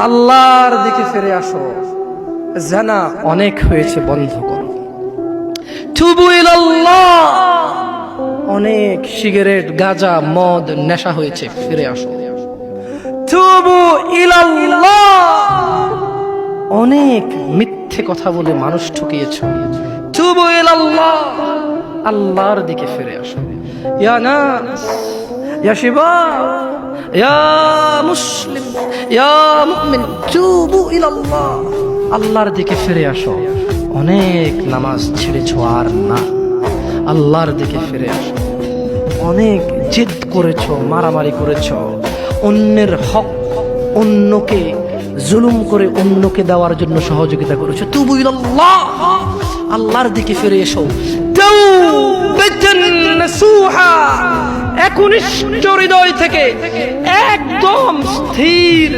আল্লাহর দিকে ফিরে আসো। জানা অনেক হয়েছে, বন্ধ করো। তুবু ইলাল্লাহ, অনেক সিগারেট, গাঁজা, মদ, নেশা হয়েছে, ফিরে আসো। তুবু ইলাল্লাহ, অনেক মিথ্যে কথা বলে মানুষ ঠকিয়েছো। তুবু ইলাল্লাহ, আল্লাহর দিকে ফিরে আসো। ইয়া নাস, ইয়া শিবাব, ইয়া মুসলিম, ইয়া মুমিন, তুবু ইলাল্লাহ, আল্লাহর দিকে ফিরে আসো। অনেক নামাজ ছেড়েছো, আর না, আল্লাহর দিকে ফিরে আসো। অনেক জিদ করেছো, মারামারি করেছো, অন্যের হক, অন্যকে জুলুম করে অন্যকে দেওয়ার জন্য সহযোগিতা করেছো। তুবু ইলাল্লাহ, আল্লাহর দিকে ফিরে এসো। তাওবাতান নাসুহা, একনিষ্ঠ হৃদয় থেকে, একদম স্থির